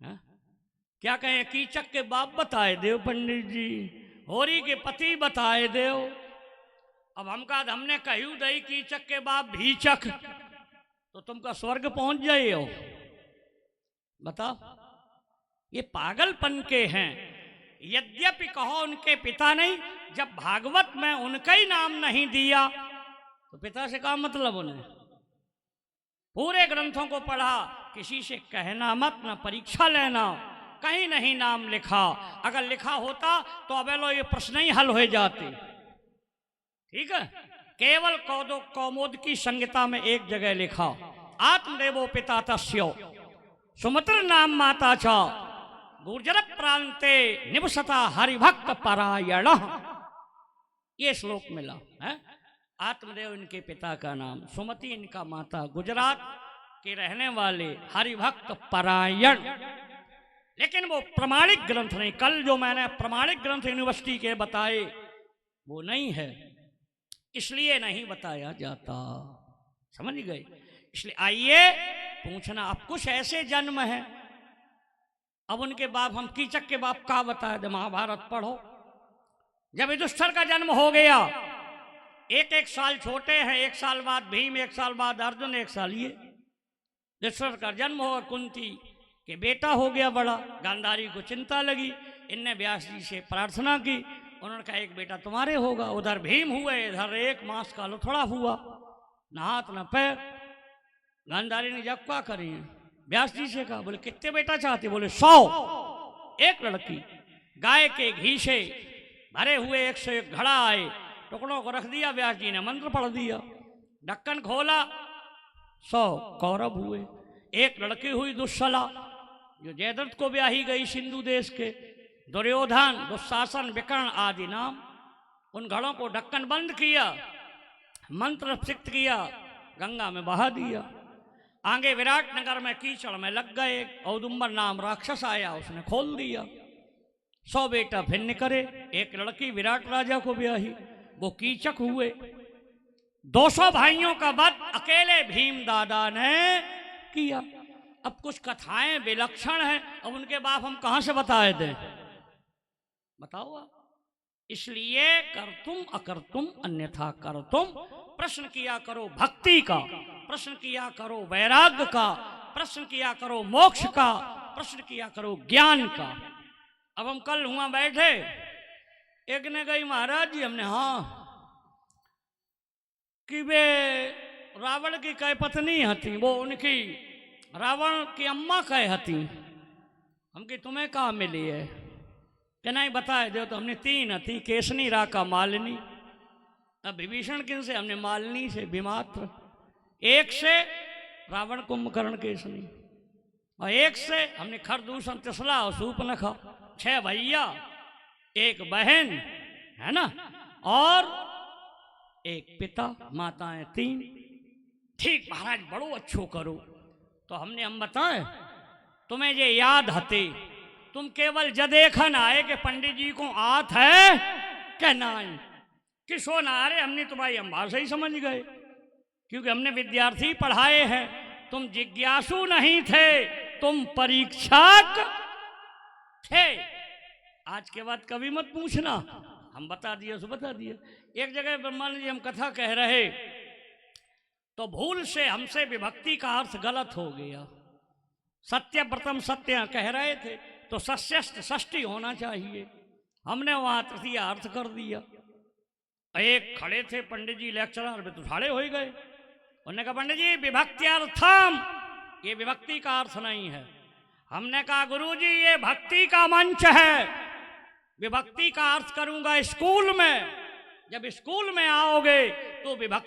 है? क्या कहें, कीचक के बाप बताए देव पंडित जी, होरी के पति बताए देव। अब हमने कहू दई कीचक के बाप भीचक, तो तुमका स्वर्ग पहुंच जाए हो। बताओ, ये पागलपन के हैं। यद्यपि कहो उनके पिता नहीं, जब भागवत में उनका ही नाम नहीं दिया तो पिता से क्या मतलब उन्हें। पूरे ग्रंथों को पढ़ा, किसी से कहना मत, ना परीक्षा लेना, कहीं नहीं नाम लिखा। अगर लिखा होता तो अब लो ये प्रश्न ही हल हो जाते। ठीक है, केवल कौमुद की संहिता में एक जगह लिखा, आत्मदेवो पिता तस्यो सुमत्र नाम माता च गुर्जर प्रांते निवसता हरिभक्त परायण। ये श्लोक मिला है। आत्मदेव इनके पिता का नाम, सुमति इनका माता, गुजरात के रहने वाले, हरिभक्त परायण। लेकिन वो प्रमाणिक ग्रंथ नहीं। कल जो मैंने प्रमाणिक ग्रंथ यूनिवर्सिटी के बताए वो नहीं है, इसलिए नहीं बताया जाता। समझ गए? इसलिए आइए पूछना, अब कुछ ऐसे जन्म है, अब उनके बाप, हम कीचक के बाप का बताए दे, महाभारत पढ़ो। जब युधिष्ठिर का जन्म हो गया, एक साल छोटे हैं, 1 साल बाद भीम, 1 साल बाद अर्जुन, 1 साल ये। युधिष्ठिर का जन्म हो, कुंती के बेटा हो गया बड़ा। गांधारी को चिंता लगी, इनने व्यास जी से प्रार्थना की, उन्होंने कहा एक बेटा तुम्हारे होगा। उधर भीम हुए, इधर 1 मास का लथड़ा हुआ, न हाथ न पैर। गांधारी ने जब क्या करी, व्यास जी से कहा, बोले कितने बेटा चाहते? बोले 100। एक लड़की, गाय के घी से भरे हुए 101 घड़ा आए, टुकड़ों को रख दिया, व्यास जी ने मंत्र पढ़ दिया, ढक्कन खोला, 100 कौरव हुए। एक लड़की हुई दुस्सला, जो जयद्रथ को ब्याही गई, सिंधु देश के। दुर्योधन, दुशासन, विकर्ण आदि नाम। उन घड़ों को ढक्कन बंद किया, मंत्र सिक्त किया, गंगा में बहा दिया। आगे विराट नगर में कीचड़ में लग गए, औदुंबर नाम राक्षस आया, उसने खोल दिया। 100 बेटा भिन्न करे। एक लड़की विराट राजा को ब्याही, वो कीचक हुए। 200 भाइयों का वध अकेले भीम दादा ने किया। अब कुछ कथाएं विलक्षण हैं, अब उनके बाप हम कहां से बताए दें, बताओ आप। इसलिए कर तुम अकर तुम अन्यथा कर तुम, प्रश्न किया करो भक्ति का, प्रश्न किया करो वैराग्य का, प्रश्न किया करो मोक्ष का, प्रश्न किया करो ज्ञान का। अब हम कल हुआ बैठे, एक ने कही महाराज जी, हमने हाँ कि वे रावण की कै पत्नी हती, वो उनकी रावण की अम्मा कै हती। हम कि तुम्हें कहाँ मिली है? कि नहीं बताए दो। तो हमने 3 हती, केसनी, राका, मालिनी। अब विभीषण किन से? हमने मालिनी से, विमात्र। 1 से रावण, कुंभकर्ण, केसनी, और 1 से हमने खरदूषण, तिसला और सूर्पनखा। 6 भैया, 1 बहन, है ना, और 1 पिता, माताएं 3। ठीक महाराज, बड़ो अच्छो करो। तो हम बताए, तुम्हें ये याद हते, तुम केवल जदेखन आए कि पंडित जी को आत है क्या नहीं, किसो ना अरे हमने तुम्हारी अंबार से ही समझ गए, क्योंकि हमने विद्यार्थी पढ़ाए हैं। तुम जिज्ञासु नहीं थे, तुम परीक्षक थे। आज के बाद कभी मत पूछना, हम बता दिए सो बता दिए। एक जगह ब्रह्मानंद जी हम कथा कह रहे, तो भूल से हमसे विभक्ति का अर्थ गलत हो गया। सत्यव्रतम सत्य कह रहे थे, तो सस्यस्त षष्ठी होना चाहिए, हमने वहां तृतीय अर्थ कर दिया। एक खड़े थे पंडित जी लेक्चरर, वे तो ठाड़े हो गए। उन्होंने कहा पंडित जी विभक्त्यर्थम, ये विभक्ति का अर्थ नहीं है। हमने कहा गुरुजी ये भक्ति का मंच है, विभक्ति का अर्थ करूंगा स्कूल में। जब स्कूल में आओगे तो विभक्ति